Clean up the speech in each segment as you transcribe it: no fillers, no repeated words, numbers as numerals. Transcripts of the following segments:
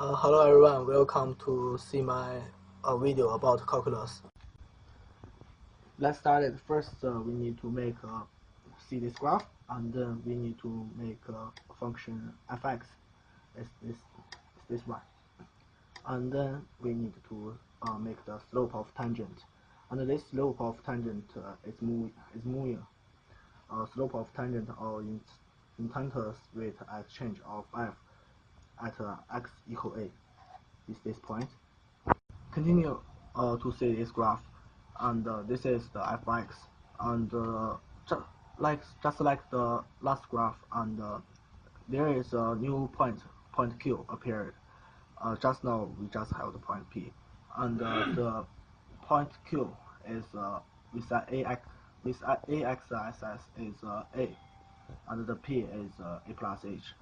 Hello everyone, welcome to see my video about calculus. Let's start it. First, we need to see this graph, and then we need to make a function fx. It's this one, and then we need to make the slope of tangent, and this slope of tangent is moving. Slope of tangent or instantaneous rate at change of f at x equal a is this point. Continue to see this graph, and this is the fx, and just like the last graph, and there is a new point q appeared. Just now we just have the point p, and the point q is with axis is a, and the p is a plus h.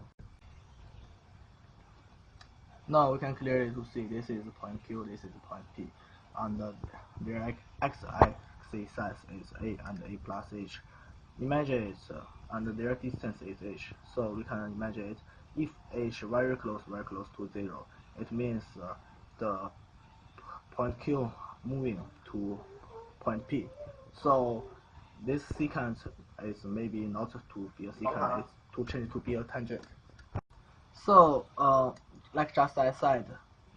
Now we can clearly to see this is point Q, this is point P, and their x-axis is a and a plus h. Imagine it, and their distance is h. So we can imagine it. If h very close to 0, it means the point Q moving to point P. So this secant is maybe not to be a secant, it's to change to be a tangent. So like just I said,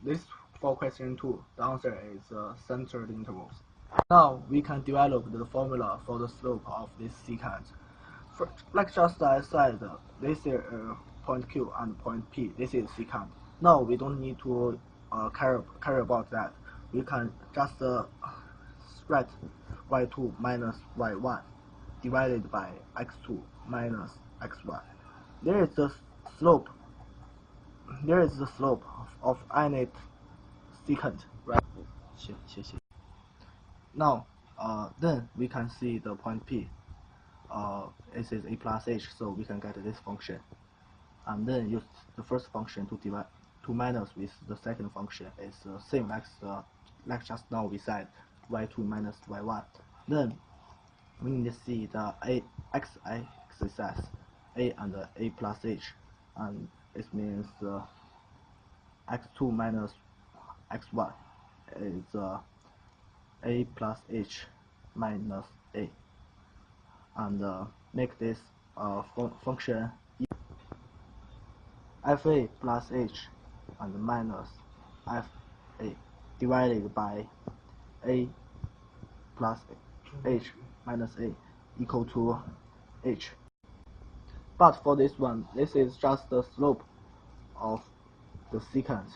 this for question 2, the answer is centered intervals. Now we can develop the formula for the slope of this secant. Like just I said, this is point Q and point P. This is secant. Now we don't need to care about that. We can just write y2 minus y1 divided by x2 minus x1. There is the slope of any secant, right? Now, then we can see the point P. It is a plus h, so we can get this function, and then use the first function to minus with the second function is same as like just now we said y2 minus y1. Then we need to see the x-axis a and a plus h, and it means x2 minus x1 is a plus h minus a, and make this function fa plus h and minus fa divided by a plus h minus a equal to h. But for this one, this is just the slope of the secant.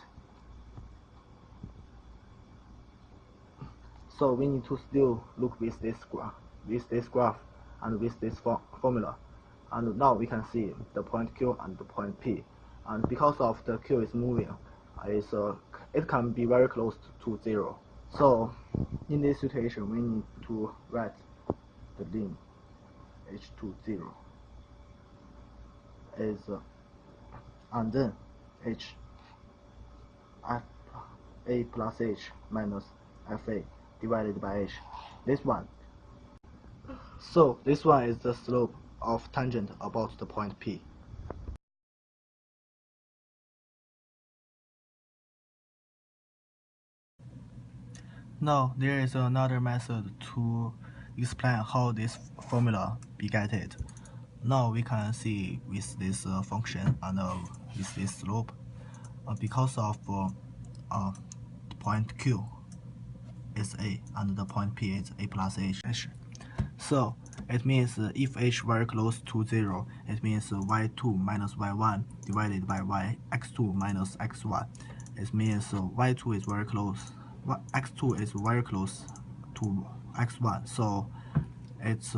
So we need to still look with this graph, and with this formula. And now we can see the point Q and the point P. And because of the Q is moving, it can be very close to 0. So in this situation, we need to write the limit h to 0 is and then h a plus h minus fa divided by h. This one. So this one is the slope of tangent about the point P. Now there is another method to explain how this formula be getted. Now we can see with this function and with this slope, because of the point Q is a and the point P is a plus h. So it means if h very close to 0, it means y2 minus y1 divided by x2 minus x1. It means y2 is very close, x2 is very close to x1. So it's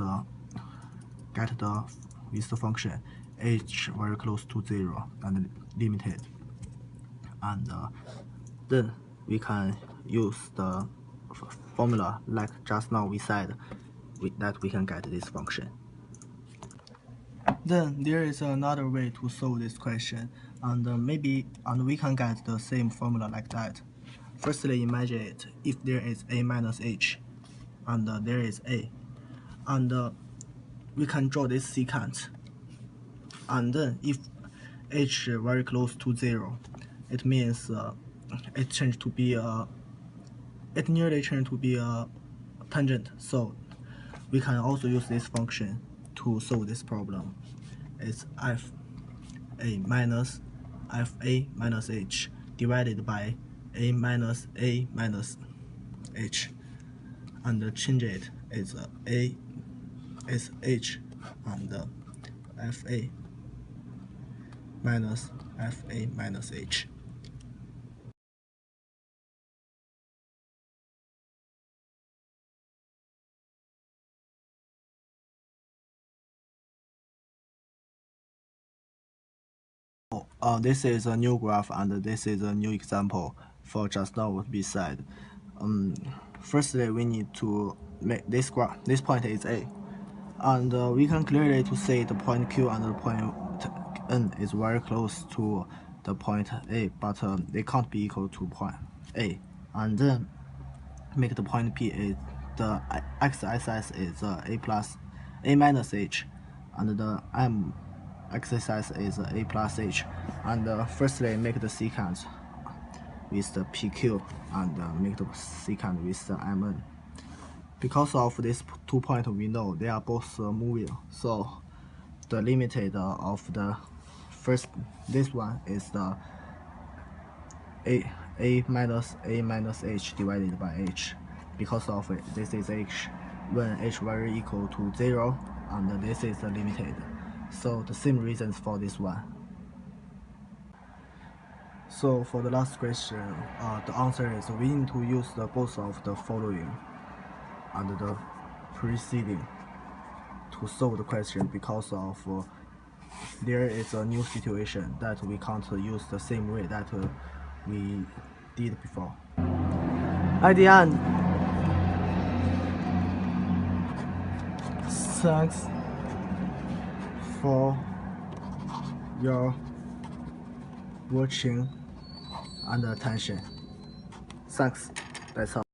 get the with the function h very close to 0 and limited, and then we can use the formula like just now we said that we can get this function. Then there is another way to solve this question, and we can get the same formula like that. Firstly, imagine it if there is a minus h, and there is a, and we can draw this secant, and then if h very close to 0, it means it nearly changed to be a tangent. So we can also use this function to solve this problem. It's fa minus h divided by a minus h, and change it is a is h and fa minus h. This is a new graph and this is a new example for just now what we said. Firstly, we need to make this graph. This point is A, and we can clearly to see the point Q and the point N is very close to the point A, but they can't be equal to point A. And then make the point P is the x-axis is A minus H, and the M x-axis is A plus H. And firstly, make the secant with the PQ and make the secant with the MN. Because of these 2 points, we know they are both moving, so the limited of the this one is the a minus h divided by h. Because of it, this is h when h very equal to 0, and this is limited. So the same reasons for this one. So for the last question, the answer is we need to use both of the following and the preceding to solve the question, because of there is a new situation that we can't use the same way that we did before. At the end, thanks for your watching and attention. Thanks. That's all.